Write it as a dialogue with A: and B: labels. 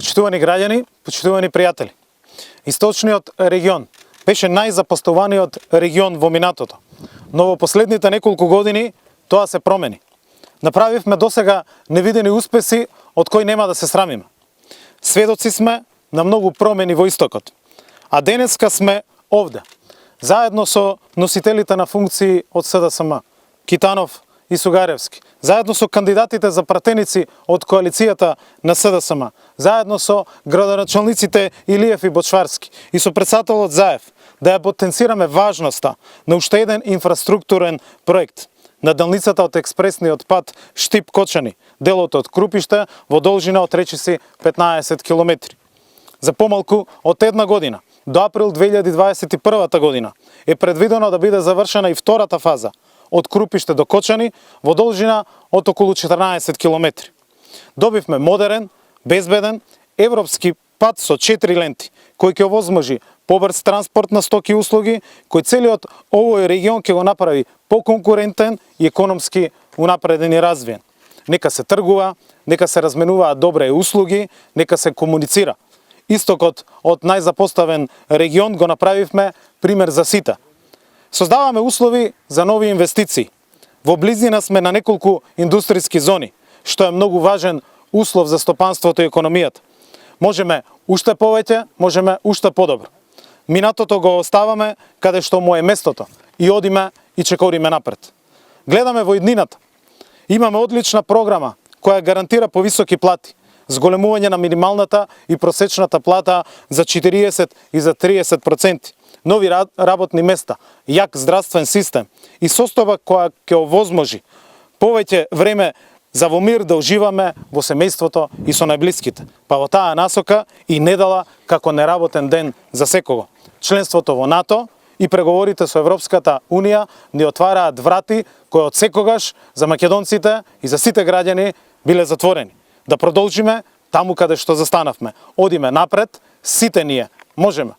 A: Почитувани граѓани, почитувани пријатели. Источниот регион беше најзапостуваниот регион во минатото, но во последните неколку години тоа се промени. Направивме досега невидени успеси од кои нема да се срамиме. Сведоци сме на многу промени во истокот, а денеска сме овде, заедно со носителите на функции од СДСМ, Китанов и Сугаревски, заедно со кандидатите за пратеници од коалицијата на СДСМ, заедно со градоначалниците Илиев и Бочварски и со председателот Заев, да ја потенцираме важноста на уште еден инфраструктурен проект на делницата од експресниот пат Штип-Кочани, делот од Крупиште во должина од речиси 15 километри. За помалку од една година, до април 2021 година, е предвидено да биде завршена и втората фаза од Крупиште до Кочани во должина од околу 14 километри. Добивме модерен, безбеден, европски пат со 4 ленти, кој ќе овозможи побрз транспорт на стоки и услуги, кој целиот овој регион ќе го направи поконкурентен и економски унапреден и развиен. Нека се тргува, нека се разменуваат добре услуги, нека се комуницира. Истокот од најзапоставен регион го направивме пример за сите. Создаваме услови за нови инвестиции. Во близина сме на неколку индустријски зони, што е многу важен услов за стопанството и економијата. Можеме уште повеќе, можеме уште подобро. Минатото го оставаме каде што му е местото и одиме и чекориме напред. Гледаме во иднината. Имаме одлична програма која гарантира повисоки плати, зголемување на минималната и просечната плата за 40 и за 30%, нови работни места, јак здравствен систем и состојба која ќе овозможи повеќе време за во мир да уживаме во семејството и со најблиските. Па во таа насока и недела како неработен ден за секого. Членството во НАТО и преговорите со Европската Унија ни отвараат врати кои од секогаш за македонците и за сите граѓани биле затворени. Да продолжиме таму каде што застанавме. Одиме напред, сите ние можеме.